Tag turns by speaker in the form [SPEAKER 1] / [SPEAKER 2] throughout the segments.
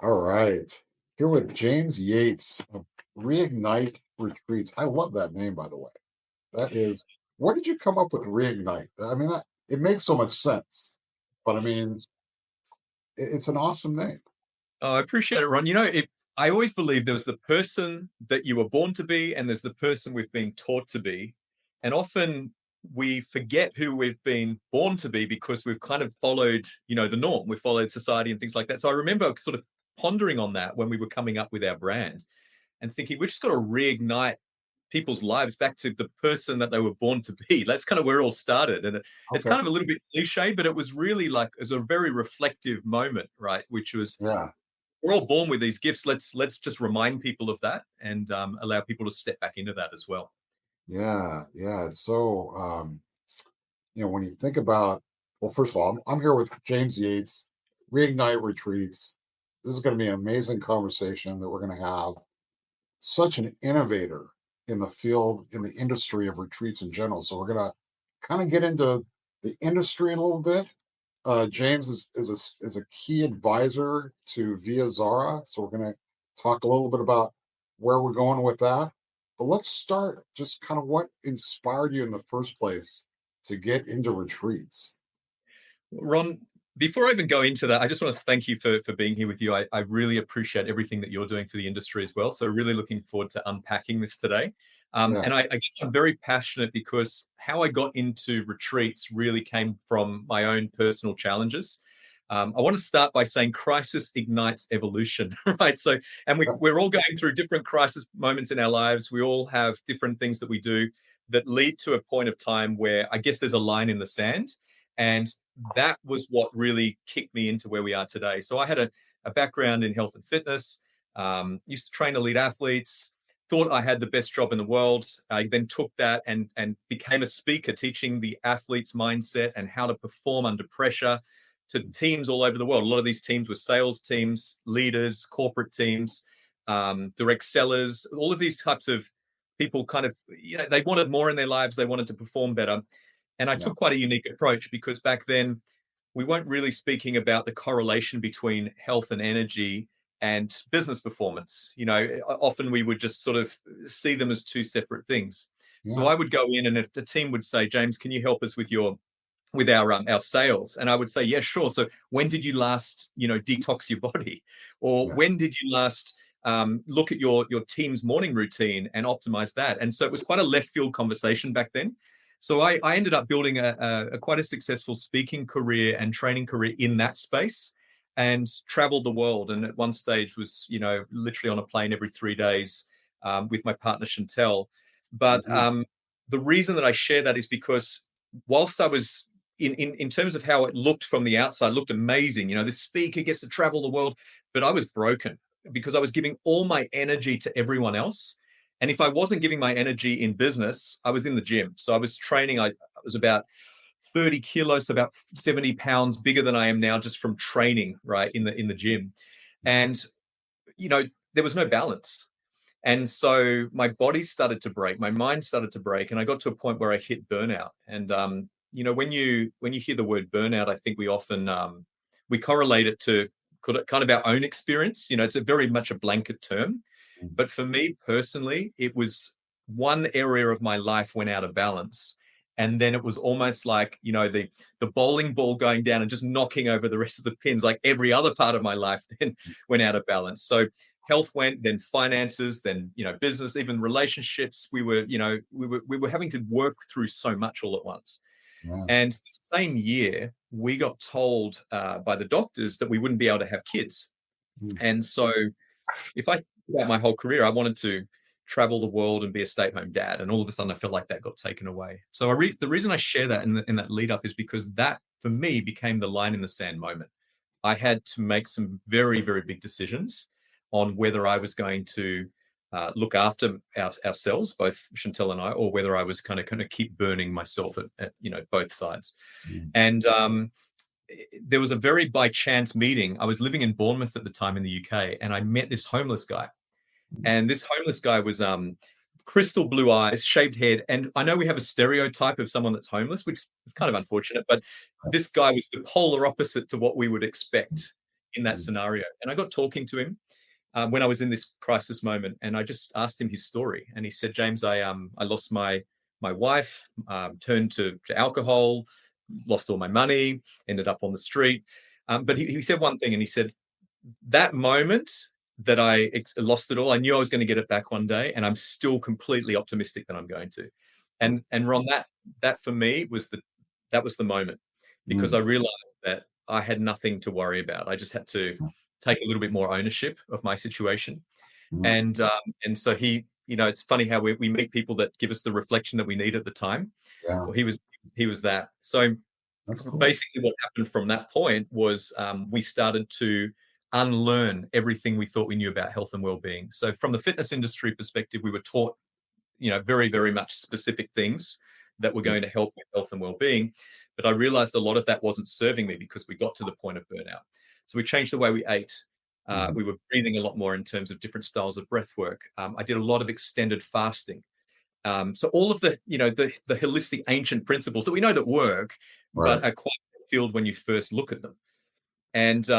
[SPEAKER 1] All right. Here with James Yates of Reignite Retreats. I love that name, by the way. That is, where did you come up with Reignite? I mean, it makes so much sense, but I mean, it's an awesome name.
[SPEAKER 2] Oh, I appreciate it, Ron. I always believe there was the person that you were born to be, and there's the person we've been taught to be. And often we forget who we've been born to be because we've kind of followed, the norm. We've followed society and things like that. So I remember sort of pondering on that when we were coming up with our brand and thinking, we're just got to reignite people's lives back to the person that they were born to be. That's kind of where it all started. And it's
[SPEAKER 1] Okay.
[SPEAKER 2] kind of a little bit cliche, but it was really like, it was a very reflective moment, right? Which was,
[SPEAKER 1] Yeah.
[SPEAKER 2] we're all born with these gifts. Let's just remind people of that and allow people to step back into that as well.
[SPEAKER 1] Yeah. Yeah. It's so, when you think about, well, first of all, I'm here with James Yates, Reignite Retreats. This is going to be an amazing conversation that we're going to have. Such an innovator in the field, in the industry of retreats in general. So we're gonna kind of get into the industry in a little bit. James is a key advisor to Via Zara, so we're gonna talk a little bit about where we're going with that. But let's start just kind of what inspired you in the first place to get into retreats.
[SPEAKER 2] Ron, before I even go into that, I just want to thank you for being here with you. I really appreciate everything that you're doing for the industry as well. So really looking forward to unpacking this today.
[SPEAKER 1] Yeah,
[SPEAKER 2] And I guess I'm very passionate because how I got into retreats really came from my own personal challenges. I want to start by saying crisis ignites evolution, right? So, and
[SPEAKER 1] yeah,
[SPEAKER 2] we're all going through different crisis moments in our lives. We all have different things that we do that lead to a point of time where I guess there's a line in the sand. And that was what really kicked me into where we are today. So I had a background in health and fitness, used to train elite athletes, thought I had the best job in the world. I then took that and became a speaker, teaching the athlete's mindset and how to perform under pressure to teams all over the world. A lot of these teams were sales teams, leaders, corporate teams, direct sellers, all of these types of people kind of, they wanted more in their lives. They wanted to perform better. And I
[SPEAKER 1] yeah,
[SPEAKER 2] took quite a unique approach because back then we weren't really speaking about the correlation between health and energy and business performance. Often we would just sort of see them as two separate things. So
[SPEAKER 1] yeah,
[SPEAKER 2] I would go in and a team would say, James, can you help us with our sales? And I would say, yeah, sure. So when did you last, detox your body? Or
[SPEAKER 1] yeah,
[SPEAKER 2] when did you last look at your team's morning routine and optimize that? And so it was quite a left field conversation back then. So I ended up building a quite a successful speaking career and training career in that space and traveled the world. And at one stage was, literally on a plane every 3 days with my partner, Chantel. But
[SPEAKER 1] mhm,
[SPEAKER 2] the reason that I share that is because whilst I was in terms of how it looked from the outside, it looked amazing. This speaker gets to travel the world, but I was broken because I was giving all my energy to everyone else. And if I wasn't giving my energy in business, I was in the gym. So I was training. I was about 30 kilos, so about 70 pounds bigger than I am now just from training, right, in the gym. And, you know, there was no balance. And so my body started to break, my mind started to break, and I got to a point where I hit burnout. And when you hear the word burnout, I think we often we correlate it to kind of our own experience. It's a very much a blanket term,
[SPEAKER 1] mhm,
[SPEAKER 2] but for me personally, it was one area of my life went out of balance. And then it was almost like, the bowling ball going down and just knocking over the rest of the pins, like every other part of my life then went out of balance. So health went, then finances, then, business, even relationships. We were having to work through so much all at once.
[SPEAKER 1] yeah,
[SPEAKER 2] And the same year, we got told by the doctors that we wouldn't be able to have kids.
[SPEAKER 1] mhm,
[SPEAKER 2] And so if I think about my whole career, I wanted to travel the world and be a stay-at-home dad, and all of a sudden I felt like that got taken away. So the reason I share that in that lead up is because that for me became the line in the sand moment. I had to make some very, very big decisions on whether I was going to look after ourselves, both Chantel and I, or whether I was kind of keep burning myself at both sides.
[SPEAKER 1] mhm,
[SPEAKER 2] And there was a very by chance meeting. I was living in Bournemouth at the time in the UK, and I met this homeless guy.
[SPEAKER 1] mhm,
[SPEAKER 2] And this homeless guy was crystal blue eyes, shaved head. And I know we have a stereotype of someone that's homeless, which is kind of unfortunate, but this guy was the polar opposite to what we would expect in that
[SPEAKER 1] mm,
[SPEAKER 2] scenario. And I got talking to him when I was in this crisis moment, and I just asked him his story. And he said, "James, I lost my wife, turned to alcohol, lost all my money, ended up on the street." But he said one thing, and he said, "That moment that I lost it all, I knew I was going to get it back one day, and I'm still completely optimistic that I'm going to." And Ron, that for me was the moment, because I
[SPEAKER 1] mm,
[SPEAKER 2] realized that I had nothing to worry about. I just had to take a little bit more ownership of my situation.
[SPEAKER 1] mm,
[SPEAKER 2] And so it's funny how we meet people that give us the reflection that we need at the time.
[SPEAKER 1] yeah,
[SPEAKER 2] Well, he was that. So
[SPEAKER 1] that's cool.
[SPEAKER 2] basically what happened from that point was we started to unlearn everything we thought we knew about health and well-being. So from the fitness industry perspective, we were taught, very, very much specific things that were
[SPEAKER 1] Mm,
[SPEAKER 2] going to help with health and well-being. But I realized a lot of that wasn't serving me because we got to the point of burnout. So we changed the way we ate.
[SPEAKER 1] mm,
[SPEAKER 2] We were breathing a lot more in terms of different styles of breath work. I did a lot of extended fasting. So all of the holistic ancient principles that we know that work, but
[SPEAKER 1] right.
[SPEAKER 2] are quite field when you first look at them. And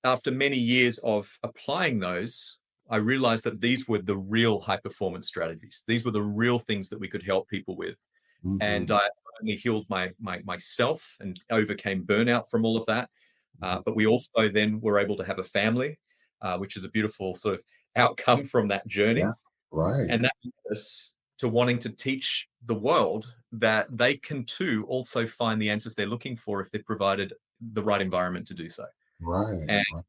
[SPEAKER 2] after many years of applying those, I realized that these were the real high performance strategies. These were the real things that we could help people with. And
[SPEAKER 1] Hmm.
[SPEAKER 2] I only healed myself and overcame burnout from all of that. But we also then were able to have a family, which is a beautiful sort of outcome from that
[SPEAKER 1] Yeah,
[SPEAKER 2] journey.
[SPEAKER 1] right,
[SPEAKER 2] And that led us to wanting to teach the world that they can too also find the answers they're looking for if they're provided the right environment to do so.
[SPEAKER 1] right,
[SPEAKER 2] And
[SPEAKER 1] right.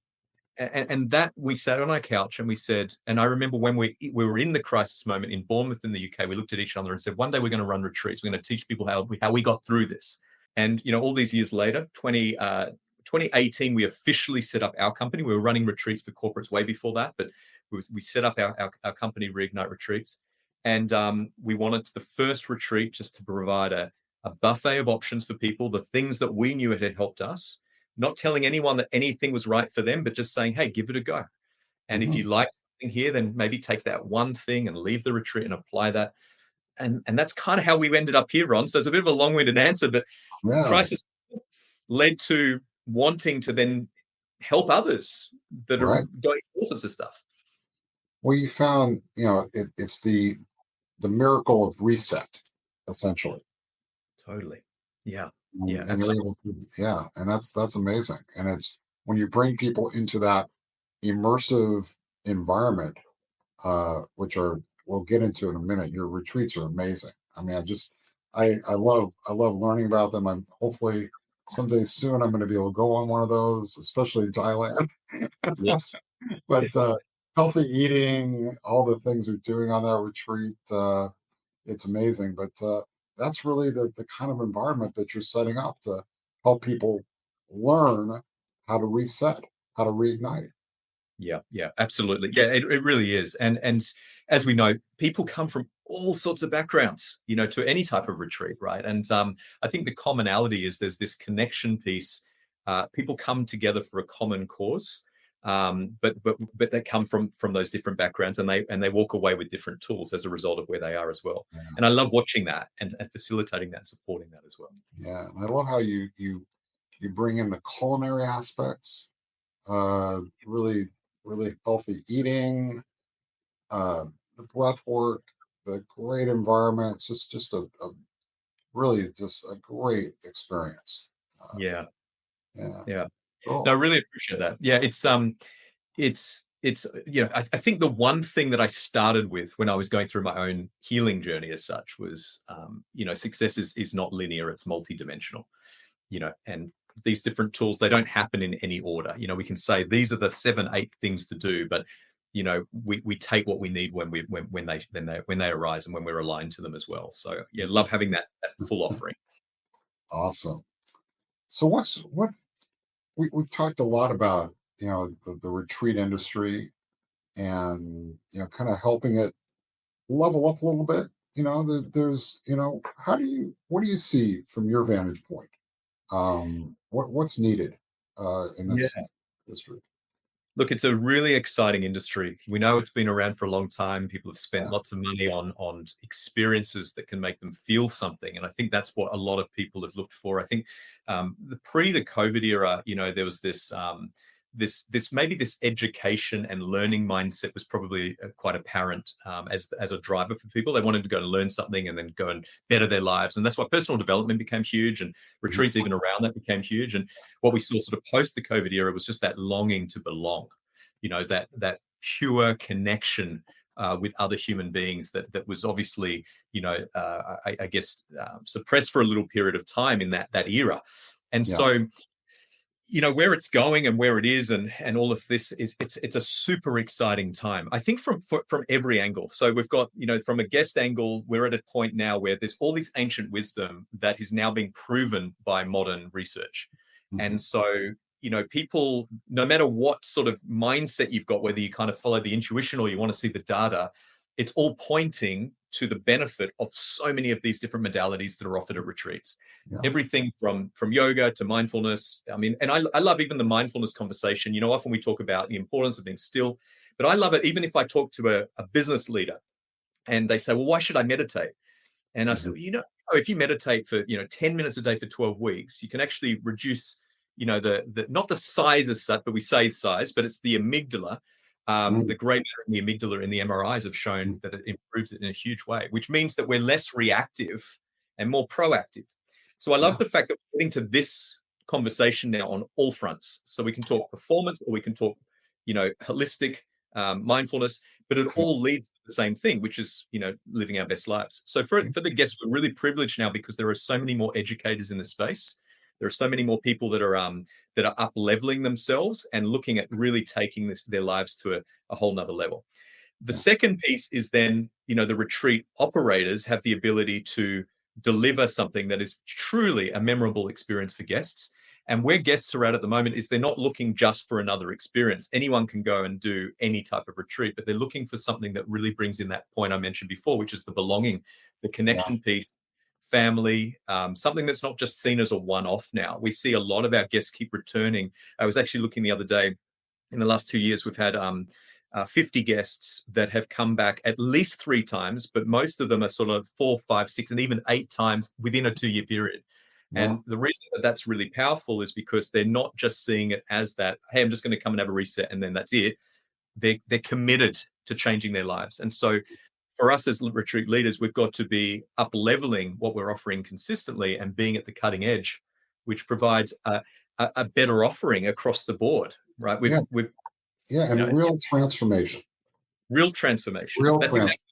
[SPEAKER 2] and that we sat on our couch and we said, and I remember when we were in the crisis moment in Bournemouth in the UK, we looked at each other and said, one day we're going to run retreats. We're going to teach people how we got through this. And all these years later, 2018, we officially set up our company. We were running retreats for corporates way before that, but we set up our company, Reignite Retreats. And we wanted the first retreat just to provide a buffet of options for people, the things that we knew it had helped us, not telling anyone that anything was right for them, but just saying, hey, give it a go. And if you
[SPEAKER 1] Mhm.
[SPEAKER 2] like something here, then maybe take that one thing and leave the retreat and apply that. And that's kind of how we ended up here, Ron. So it's a bit of a long-winded answer, but
[SPEAKER 1] Yeah,
[SPEAKER 2] crisis led to wanting to then help others that are
[SPEAKER 1] right.
[SPEAKER 2] going through all sorts of stuff.
[SPEAKER 1] Well, you found, it's the miracle of reset, essentially.
[SPEAKER 2] Totally. Yeah. Yeah,
[SPEAKER 1] And you're
[SPEAKER 2] absolutely.
[SPEAKER 1] able to, yeah, and that's amazing. And it's when you bring people into that immersive environment, which are we'll get into in a minute. Your retreats are amazing. I mean, I love learning about them. I'm hopefully someday soon I'm going to be able to go on one of those, especially in Thailand.
[SPEAKER 2] Yes.
[SPEAKER 1] But healthy eating, all the things you're doing on that retreat, it's amazing. But that's really the kind of environment that you're setting up to help people learn how to reset, how to reignite.
[SPEAKER 2] Yeah, yeah, absolutely. Yeah, it really is. And as we know, people come from all sorts of backgrounds, to any type of retreat, right? And I think the commonality is there's this connection piece. People come together for a common cause, but they come from those different backgrounds, and they walk away with different tools as a result of where they are as well.
[SPEAKER 1] Yeah,
[SPEAKER 2] And I love watching that and facilitating that, and supporting that as well.
[SPEAKER 1] yeah. And I love how you bring in the culinary aspects, really, really healthy eating, the breath work, the great environment. It's just a really just a great experience. Uh,
[SPEAKER 2] Yeah,
[SPEAKER 1] yeah,
[SPEAKER 2] yeah. No, I
[SPEAKER 1] cool.
[SPEAKER 2] really appreciate that. Yeah, I think the one thing that I started with when I was going through my own healing journey as such was success is not linear, it's multidimensional. And these different tools, they don't happen in any order. We can say these are the 7 8 things to do, but we take what we need when they arise and when we're aligned to them as well. So yeah, love having that full offering.
[SPEAKER 1] Awesome. So what we've talked a lot about, the retreat industry and kind of helping it level up a little bit. There's what do you see from your vantage point? What's needed in
[SPEAKER 2] Yeah.
[SPEAKER 1] this industry?
[SPEAKER 2] Look, it's a really exciting industry. We know it's been around for a long time. People have spent
[SPEAKER 1] Yeah,
[SPEAKER 2] lots of money on experiences that can make them feel something, and I think that's what a lot of people have looked for. I think the COVID era, there was this maybe this education and learning mindset was probably quite apparent as a driver for people. They wanted to go and learn something and then go and better their lives, and that's why personal development became huge, and retreats even around that became huge. And what we saw sort of post the COVID era was just that longing to belong, that pure connection with other human beings that was obviously, I guess, suppressed for a little period of time in that era. And
[SPEAKER 1] Yeah.
[SPEAKER 2] so, where it's going and where it is, and all of this is it's a super exciting time, I think, from every angle. So we've got, from a guest angle, we're at a point now where there's all this ancient wisdom that is now being proven by modern research. And so, people, no matter what sort of mindset you've got, whether you kind of follow the intuition or you want to see the data, it's all pointing to the benefit of so many of these different modalities that are offered at retreats.
[SPEAKER 1] Yeah.
[SPEAKER 2] Everything from yoga to mindfulness. I mean, and I love even the mindfulness conversation. Often we talk about the importance of being still, but I love it even if I talk to a business leader and they say, well, why should I meditate? And I said, if you meditate for 10 minutes a day for 12 weeks, you can actually reduce, the not the size as such, but we say size, but it's the amygdala. The gray matter in the amygdala in the MRIs have shown that it improves it in a huge way, which means that we're less reactive and more proactive. So I love the fact that we're getting to this conversation now on all fronts. So we can talk performance, or we can talk, holistic mindfulness, but it all leads to the same thing, which is, living our best lives. So for the guests, we're really privileged now because there are so many more educators in the space. There are so many more people that are up leveling themselves and looking at really taking their lives to a whole nother level. The second piece is then, the retreat operators have the ability to deliver something that is truly a memorable experience for guests. And where guests are at the moment is they're not looking just for another experience. Anyone can go and do any type of retreat, but they're looking for something that really brings in that point I mentioned before, which is the belonging, the connection piece, family, something that's not just seen as a one-off now. We see a lot of our guests keep returning. I was actually looking the other day, in the last 2 years, we've had 50 guests that have come back at least 3 times, but most of them are sort of 4, 5, 6, and even 8 times within a 2-year period. And the reason that that's really powerful is because they're not just seeing it as that, hey, I'm just going to come and have a reset and then that's it. They're committed to changing their lives. And so for us as retreat leaders, we've got to be up leveling what we're offering consistently and being at the cutting edge, which provides a better offering across the board, right?
[SPEAKER 1] And real transformation.
[SPEAKER 2] Real transformation.
[SPEAKER 1] Real
[SPEAKER 2] That's
[SPEAKER 1] transformation.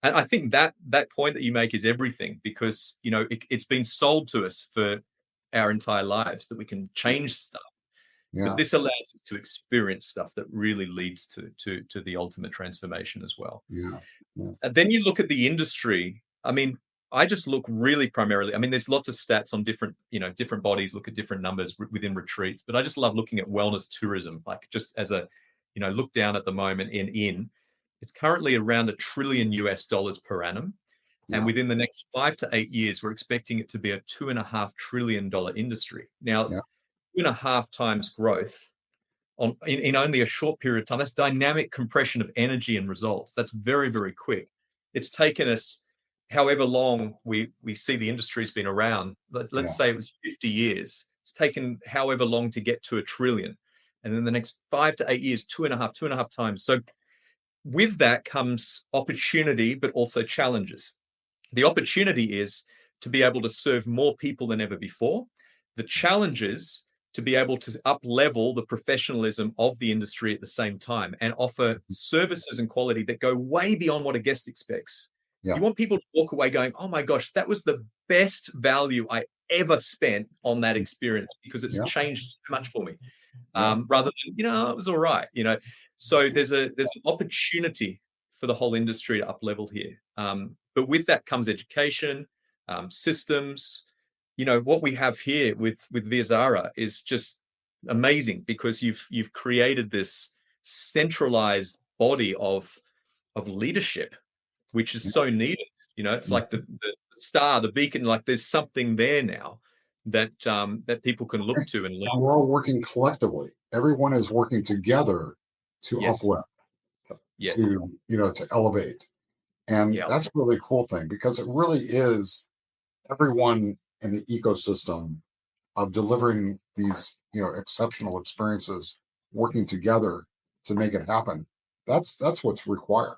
[SPEAKER 2] And I think that point that you make is everything, because it's been sold to us for our entire lives that we can change stuff, but this allows us to experience stuff that really leads to the ultimate transformation as well. And then you look at the industry. I mean, I just look really primarily. I mean, there's lots of stats on different bodies look at different numbers within retreats, but I just love looking at wellness tourism, like just as a look down at the moment in. It's currently around $1 trillion per annum. And within the next 5 to 8 years, we're expecting it to be a $2.5 trillion industry. Now, 2.5 times growth in only a short period of time. That's dynamic compression of energy and results. That's very, very quick. It's taken us however long we see the industry's been around. Let's say it was 50 years. It's taken however long to get to $1 trillion. And then the next 5 to 8 years, 2.5 times. So with that comes opportunity, but also challenges. The opportunity is to be able to serve more people than ever before. The challenge is to be able to up-level the professionalism of the industry at the same time and offer services and quality that go way beyond what a guest expects. You want people to walk away going, oh my gosh, that was the best value I ever spent on that experience, because it's changed so much for me. Rather than, it was all right, So there's an opportunity for the whole industry to up-level here. But with that comes education, systems. What we have here with Viazara is just amazing, because you've created this centralized body of leadership, which is so needed. It's like the star, the beacon. Like there's something there now that people can look to and learn.
[SPEAKER 1] And we're all working collectively. Everyone is working together to uplift, to elevate. And that's a really cool thing, because it really is everyone in the ecosystem of delivering these, exceptional experiences, working together to make it happen. That's what's required.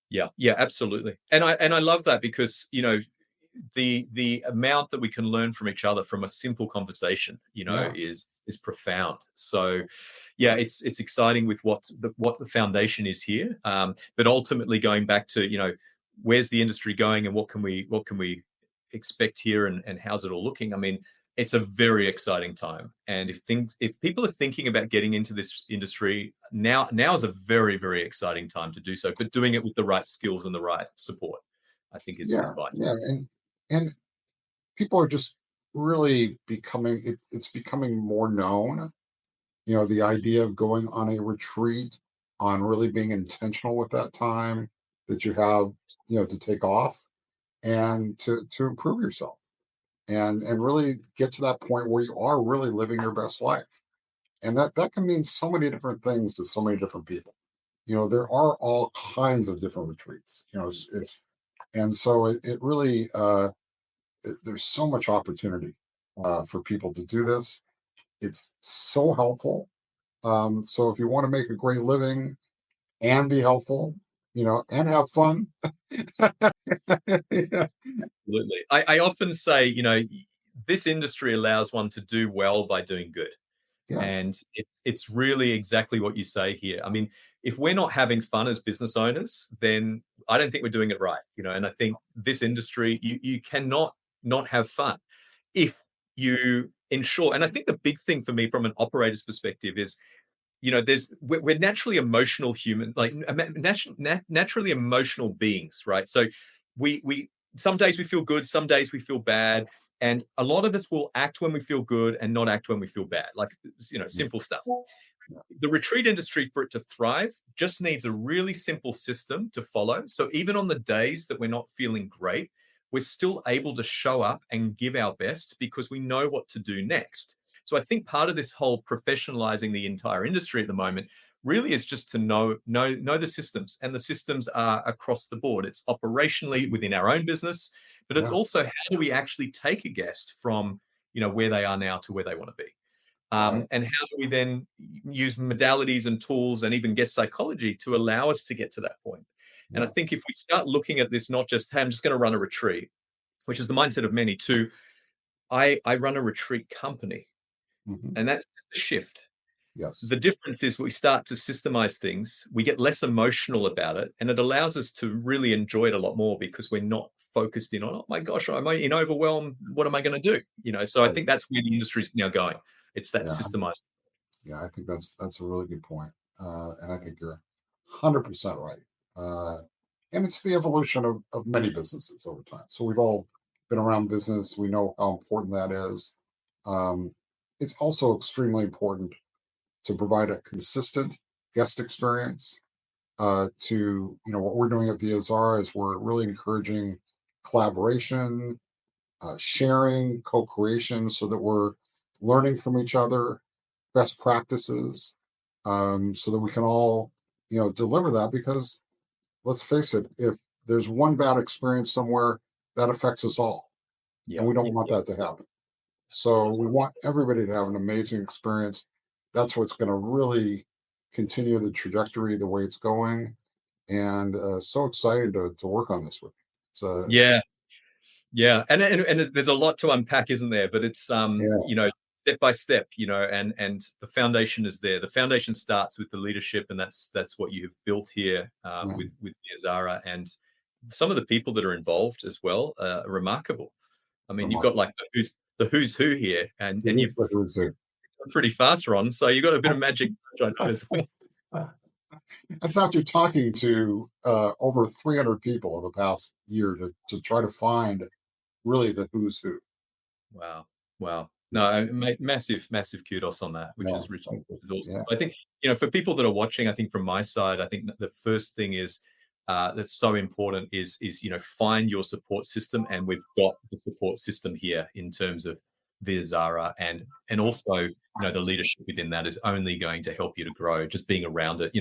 [SPEAKER 2] Yeah, yeah, absolutely. And I love that because, the amount that we can learn from each other from a simple conversation,
[SPEAKER 1] Yeah,
[SPEAKER 2] is profound. So yeah, it's exciting with what the foundation is here. But ultimately going back to, where's the industry going and what can we expect here, and how's it all looking? I mean, it's a very exciting time. And if people are thinking about getting into this industry, now is a very, very exciting time to do so, but doing it with the right skills and the right support, I think is
[SPEAKER 1] yeah,
[SPEAKER 2] vital.
[SPEAKER 1] yeah, and people are just really it's becoming more known. The idea of going on a retreat, on really being intentional with that time that you have, to take off and to improve yourself and really get to that point where you are really living your best life. And that can mean so many different things to so many different people. There are all kinds of different retreats. It's and so it really there's so much opportunity for people to do this. It's so helpful. So if you want to make a great living and be helpful, and have fun, yeah,
[SPEAKER 2] Absolutely. I often say, this industry allows one to do well by doing good.
[SPEAKER 1] yes,
[SPEAKER 2] And it's really exactly what you say here. I mean, if we're not having fun as business owners, then I don't think we're doing it right. And I think this industry, you cannot not have fun if you ensure. And I think the big thing for me from an operator's perspective is, we're naturally emotional human, like naturally emotional beings, right? So we some days we feel good, some days we feel bad, and a lot of us will act when we feel good and not act when we feel bad, like,
[SPEAKER 1] yeah,
[SPEAKER 2] simple stuff.
[SPEAKER 1] yeah,
[SPEAKER 2] The retreat industry, for it to thrive, just needs a really simple system to follow. So even on the days that we're not feeling great, we're still able to show up and give our best because we know what to do next. So I think part of this whole professionalizing the entire industry at the moment really is just to know the systems, and the systems are across the board. It's operationally within our own business, but it's
[SPEAKER 1] yeah,
[SPEAKER 2] also how do we actually take a guest from, where they are now to where they want to be.
[SPEAKER 1] right,
[SPEAKER 2] And how do we then use modalities and tools and even guest psychology to allow us to get to that point? And I
[SPEAKER 1] yeah,
[SPEAKER 2] think if we start looking at this, not just, hey, I'm just going to run a retreat, which is the mindset of many, to I run a retreat company,
[SPEAKER 1] hmm,
[SPEAKER 2] and that's just a shift.
[SPEAKER 1] yes,
[SPEAKER 2] The difference is we start to systemize things, we get less emotional about it, and it allows us to really enjoy it a lot more because we're not focused in on, oh my gosh, am I in overwhelmed? What am I going to do? So I
[SPEAKER 1] right,
[SPEAKER 2] think that's where the industry is now going. It's that
[SPEAKER 1] yeah,
[SPEAKER 2] systemized.
[SPEAKER 1] yeah. I think that's a really good point, and I think you're 100% right. Uh, and it's the evolution of many businesses over time. So we've all been around business. We know how important that is. Um, it's also extremely important to provide a consistent guest experience. To what we're doing at Via Zara is we're really encouraging collaboration, sharing, co-creation, so that we're learning from each other, best practices, so that we can all deliver that. Because let's face it, if there's one bad experience somewhere, that affects us all, and
[SPEAKER 2] Yeah,
[SPEAKER 1] we don't
[SPEAKER 2] yeah,
[SPEAKER 1] want
[SPEAKER 2] yeah,
[SPEAKER 1] that to happen. So
[SPEAKER 2] absolutely.
[SPEAKER 1] we want everybody to have an amazing experience. That's what's going to really continue the trajectory the way it's going. And so excited to work on this with you.
[SPEAKER 2] Yeah,
[SPEAKER 1] It's
[SPEAKER 2] yeah, and there's a lot to unpack, isn't there? But it's,
[SPEAKER 1] yeah,
[SPEAKER 2] step by step, and the foundation is there. The foundation starts with the leadership, and that's what you have built here,
[SPEAKER 1] yeah,
[SPEAKER 2] with Zara, and some of the people that are involved as well are remarkable. I mean, you've got
[SPEAKER 1] remarkable.
[SPEAKER 2] like the who's who here, and
[SPEAKER 1] It
[SPEAKER 2] you've
[SPEAKER 1] is the who's who.
[SPEAKER 2] pretty fast, Ron. So you got a bit of magic, I know as well.
[SPEAKER 1] That's after talking to over 300 people in the past year to try to find really the who's who.
[SPEAKER 2] Wow. Wow.
[SPEAKER 1] Yeah,
[SPEAKER 2] No, massive, massive kudos on that, which
[SPEAKER 1] yeah,
[SPEAKER 2] is rich,
[SPEAKER 1] thank you.
[SPEAKER 2] which is awesome.
[SPEAKER 1] Yeah,
[SPEAKER 2] So I think, for people that are watching, I think from my side, I think that the first thing is, that's so important is, find your support system. And we've got the support system here in terms of Via Zara, and also, the leadership within that is only going to help you to grow, just being around it.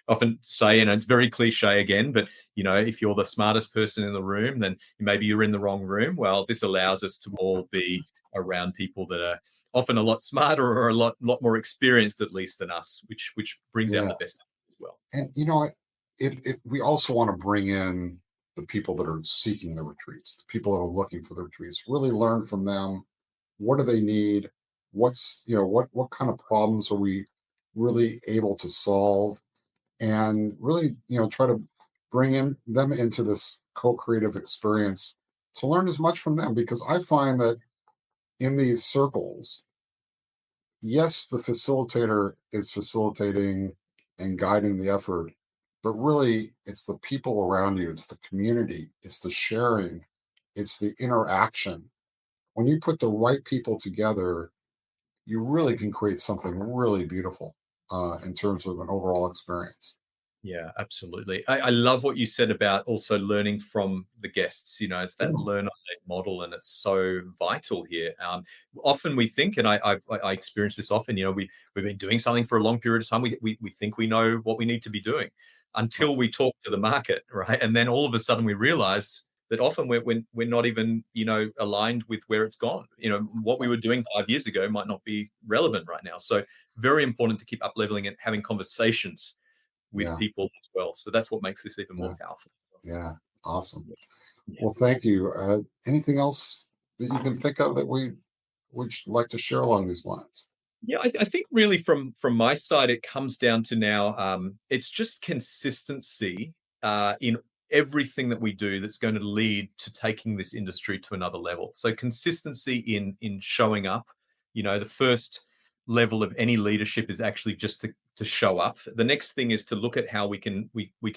[SPEAKER 2] Often say, and it's very cliche again, but if you're the smartest person in the room, then maybe you're in the wrong room. Well, this allows us to all be around people that are often a lot smarter or a lot more experienced, at least, than us, which brings out
[SPEAKER 1] Yeah.
[SPEAKER 2] the best as well.
[SPEAKER 1] And you know what? We also want to bring in the people that are seeking the retreats, the people that are looking for the retreats, really learn from them. What do they need? What kind of problems are we really able to solve? And really, try to bring in them into this co-creative experience to learn as much from them, because I find that in these circles, yes, the facilitator is facilitating and guiding the effort, but really it's the people around you, it's the community, it's the sharing, it's the interaction. When you put the right people together, you really can create something really beautiful in terms of an overall experience.
[SPEAKER 2] Yeah, absolutely. I love what you said about also learning from the guests. It's that
[SPEAKER 1] Yeah.
[SPEAKER 2] learn on model, and it's so vital here. Often we think, and I experience this often. We've been doing something for a long period of time. We think we know what we need to be doing
[SPEAKER 1] Right.
[SPEAKER 2] until we talk to the market, right? And then all of a sudden we realize that often we're not even aligned with where it's gone. What we were doing 5 years ago might not be relevant right now. So very important to keep up leveling and having conversations with
[SPEAKER 1] Yeah.
[SPEAKER 2] people as well. So that's what makes this even more
[SPEAKER 1] Yeah.
[SPEAKER 2] powerful.
[SPEAKER 1] Yeah. Awesome.
[SPEAKER 2] Yeah.
[SPEAKER 1] Well, thank you. Anything else that you can think of that we would like to share along these lines?
[SPEAKER 2] Yeah, I think really from my side, it comes down to now it's just consistency in everything that we do that's going to lead to taking this industry to another level. So consistency in showing up. The first level of any leadership is actually just to show up. The next thing is to look at how we can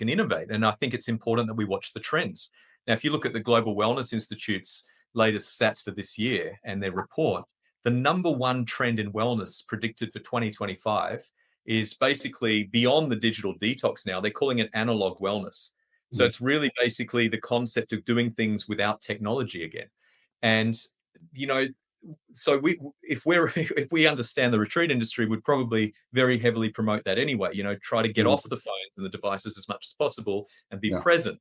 [SPEAKER 2] innovate, and I think it's important that we watch the trends. Now, if you look at the Global Wellness Institute's latest stats for this year and their report, the number one trend in wellness predicted for 2025 is basically beyond the digital detox now. They're calling it analog wellness. So
[SPEAKER 1] Mhm.
[SPEAKER 2] it's really basically the concept of doing things without technology again. And, you know, so if we understand the retreat industry, would probably very heavily promote that anyway. Try to get
[SPEAKER 1] Mhm.
[SPEAKER 2] off the phones and the devices as much as possible and be
[SPEAKER 1] Yeah.
[SPEAKER 2] present.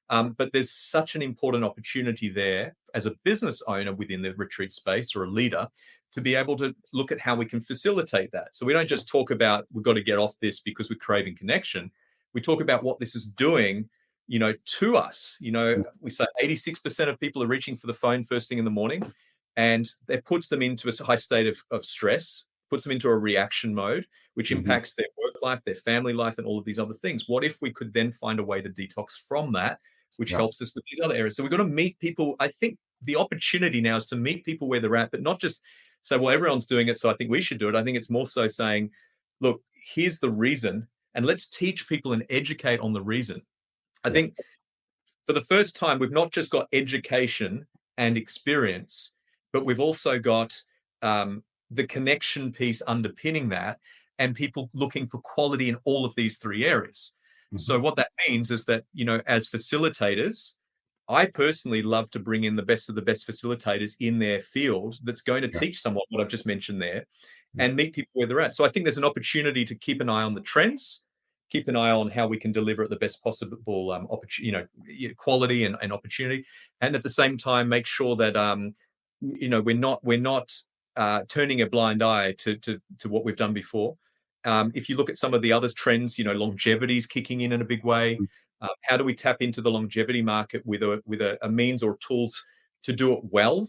[SPEAKER 2] But there's such an important opportunity there as a business owner within the retreat space or a leader to be able to look at how we can facilitate that. So we don't just talk about we've got to get off this because we're craving connection. We talk about what this is doing, to us.
[SPEAKER 1] Yeah.
[SPEAKER 2] We say 86% of people are reaching for the phone first thing in the morning, and that puts them into a high state of stress, puts them into a reaction mode, which
[SPEAKER 1] Mhm.
[SPEAKER 2] impacts their work life, their family life, and all of these other things. What if we could then find a way to detox from that, which
[SPEAKER 1] Yeah.
[SPEAKER 2] helps us with these other areas? So we've got to meet people. I think the opportunity now is to meet people where they're at, but not just say, well, everyone's doing it, so I think we should do it. I think it's more so saying, look, here's the reason, and let's teach people and educate on the reason. I
[SPEAKER 1] Yeah.
[SPEAKER 2] think for the first time, we've not just got education and experience, but we've also got the connection piece underpinning that, and people looking for quality in all of these three areas. So
[SPEAKER 1] Mhm.
[SPEAKER 2] what that means is that, as facilitators, I personally love to bring in the best of the best facilitators in their field that's going to
[SPEAKER 1] Yeah.
[SPEAKER 2] teach someone what I've just mentioned there
[SPEAKER 1] Yeah.
[SPEAKER 2] and meet people where they're at. So I think there's an opportunity to keep an eye on the trends, keep an eye on how we can deliver at the best possible quality and opportunity, and at the same time make sure that we're not turning a blind eye to what we've done before. If you look at some of the other trends, longevity is kicking in a big way.
[SPEAKER 1] Mhm.
[SPEAKER 2] How do we tap into the longevity market with a means or tools to do it well?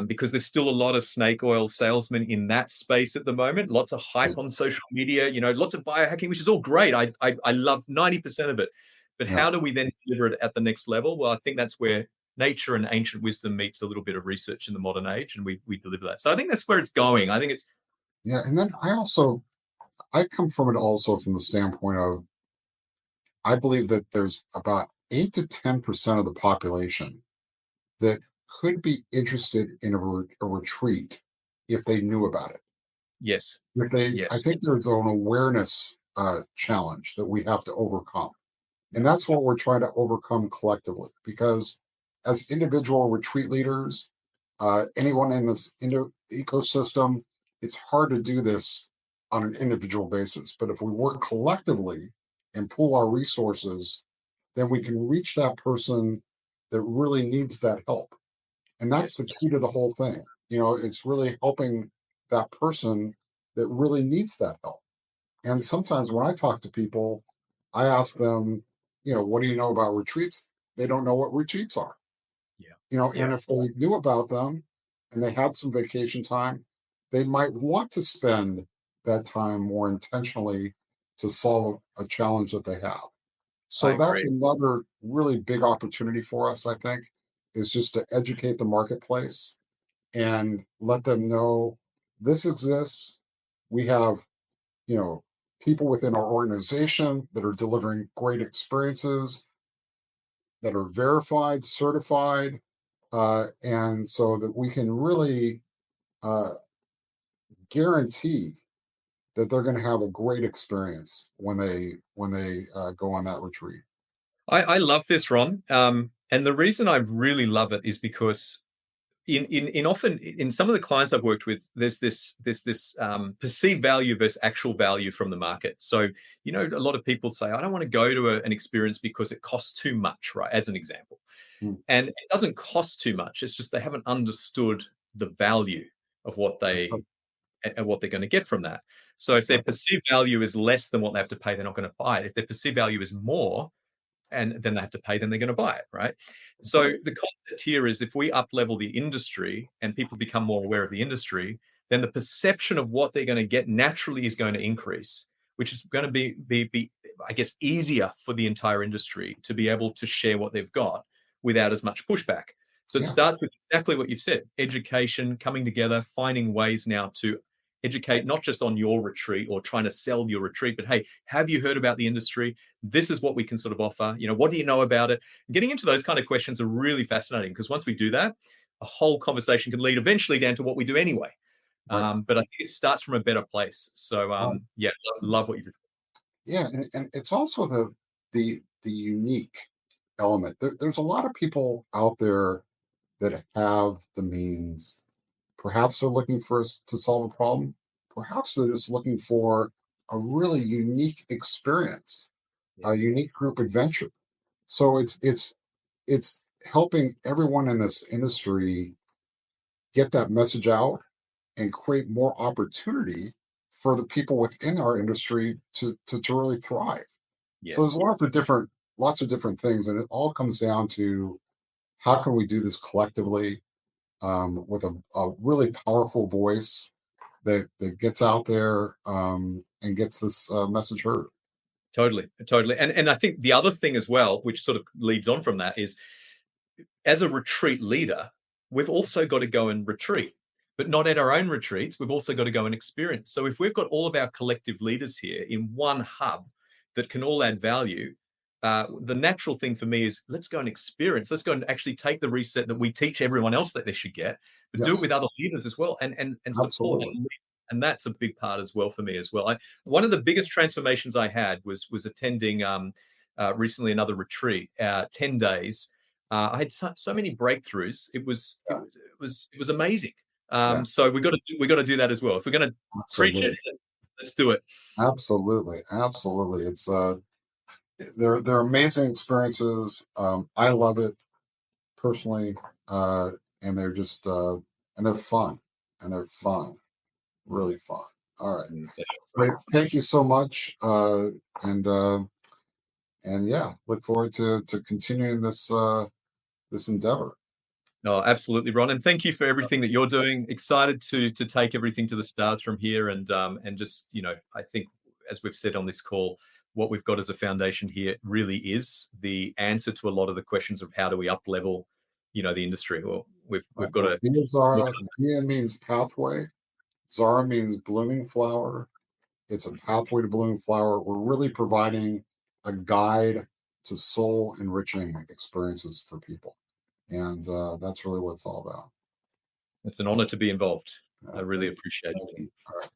[SPEAKER 2] Because there's still a lot of snake oil salesmen in that space at the moment. Lots of
[SPEAKER 1] Yeah.
[SPEAKER 2] hype on social media, lots of biohacking, which is all great. I love 90% of it. But
[SPEAKER 1] Yeah.
[SPEAKER 2] how do we then deliver it at the next level? Well, I think that's where nature and ancient wisdom meets a little bit of research in the modern age, and we deliver that. So I think that's where it's going. I think it's
[SPEAKER 1] Yeah. And then I come from it also from the standpoint of, I believe that there's about 8 to 10% of the population that could be interested in a retreat if they knew about it.
[SPEAKER 2] yes,
[SPEAKER 1] I
[SPEAKER 2] yes,
[SPEAKER 1] think there's an awareness challenge that we have to overcome. And that's what we're trying to overcome collectively, because as individual retreat leaders, anyone in this ecosystem, it's hard to do this on an individual basis. But if we work collectively and pool our resources, then we can reach that person that really needs that help. And that's
[SPEAKER 2] yes,
[SPEAKER 1] the key to the whole thing. It's really helping that person that really needs that help. And
[SPEAKER 2] Yeah.
[SPEAKER 1] sometimes when I talk to people, I ask them, what do you know about retreats? They don't know what retreats are.
[SPEAKER 2] Yeah.
[SPEAKER 1] And
[SPEAKER 2] Yeah.
[SPEAKER 1] if they knew about them and they had some vacation time, they might want to spend that time more intentionally to solve a challenge that they have.
[SPEAKER 2] I
[SPEAKER 1] So that's
[SPEAKER 2] agree.
[SPEAKER 1] another really big opportunity for us, I think, is just to educate the marketplace and let them know this exists. We have, you know, people within our organization that are delivering great experiences that are verified, certified, and so that we can really uh, guarantee that they're going to have a great experience when they go on that retreat.
[SPEAKER 2] I love this, Ron. And the reason I really love it is because in often in some of the clients I've worked with, there's this perceived value versus actual value from the market. So a lot of people say, I don't want to go to an experience because it costs too much, right? As an example,
[SPEAKER 1] Mm,
[SPEAKER 2] and it doesn't cost too much. It's just they haven't understood the value of what
[SPEAKER 1] That's
[SPEAKER 2] they and what they're going to get from that. So if their
[SPEAKER 1] right.
[SPEAKER 2] perceived value is less than what they have to pay, they're not going to buy it. If their perceived value is more, and then they have to pay, then they're going to buy it, right?
[SPEAKER 1] That's
[SPEAKER 2] So
[SPEAKER 1] right.
[SPEAKER 2] the concept here is if we up level the industry and people become more aware of the industry, then the perception of what they're going to get naturally is going to increase, which is going to be I guess easier for the entire industry to be able to share what they've got without as much pushback. So it
[SPEAKER 1] Yeah.
[SPEAKER 2] starts with exactly what you've said: education, coming together, finding ways now to educate not just on your retreat or trying to sell your retreat, but hey, have you heard about the industry? This is what we can sort of offer. What do you know about it? Getting into those kind of questions are really fascinating because once we do that, a whole conversation can lead eventually down to what we do anyway.
[SPEAKER 1] Right.
[SPEAKER 2] But I think it starts from a better place. So
[SPEAKER 1] Right.
[SPEAKER 2] yeah, love what you do.
[SPEAKER 1] Yeah, and it's also the unique element. There's a lot of people out there that have the means. Perhaps they're looking for us to solve a problem. Perhaps they're just looking for a really unique experience, a
[SPEAKER 2] Yes.
[SPEAKER 1] unique group adventure. So it's helping everyone in this industry get that message out and create more opportunity for the people within our industry to really thrive. So there's
[SPEAKER 2] Yes.
[SPEAKER 1] lots of different things, and it all comes down to how can we do this collectively with a really powerful voice that gets out there and gets this message heard.
[SPEAKER 2] Totally, totally. And I think the other thing as well, which sort of leads on from that, is as a retreat leader, we've also got to go and retreat, but not at our own retreats. We've also got to go and experience. So if we've got all of our collective leaders here in one hub that can all add value, the natural thing for me is let's go and experience. Let's go and actually take the reset that we teach everyone else that they should get, but do it
[SPEAKER 1] Yes,
[SPEAKER 2] with other leaders as well, and support
[SPEAKER 1] absolutely.
[SPEAKER 2] and that's a big part as well for me as well. One of the biggest transformations I had was attending recently another retreat, 10 days. I had so many breakthroughs.
[SPEAKER 1] Yeah,
[SPEAKER 2] It was amazing.
[SPEAKER 1] yeah,
[SPEAKER 2] So we got to do that as well. If we're going to preach it,
[SPEAKER 1] absolutely,
[SPEAKER 2] let's do it.
[SPEAKER 1] absolutely, absolutely. They're amazing experiences. I love it personally, uh, and they're fun, and they're fun, really fun. All right,
[SPEAKER 2] Mm.
[SPEAKER 1] great. Thank you so much, and uh, and yeah, look forward to continuing this endeavor.
[SPEAKER 2] No, absolutely, Ron, and thank you for everything that you're doing. Excited to take everything to the stars from here, and just I think as we've said on this call, what we've got as a foundation here really is the answer to a lot of the questions of how do we up level, the industry. Well, we've
[SPEAKER 1] Right.
[SPEAKER 2] got
[SPEAKER 1] Well,
[SPEAKER 2] to
[SPEAKER 1] Via
[SPEAKER 2] look.
[SPEAKER 1] Zara, Via means pathway. Zara means blooming flower. It's a pathway to blooming flower. We're really providing a guide to soul enriching experiences for people. And that's really what it's all about.
[SPEAKER 2] It's an honor to be involved.
[SPEAKER 1] All
[SPEAKER 2] I
[SPEAKER 1] right.
[SPEAKER 2] really
[SPEAKER 1] Thank you.
[SPEAKER 2] appreciate
[SPEAKER 1] Thank
[SPEAKER 2] it.
[SPEAKER 1] you. All right.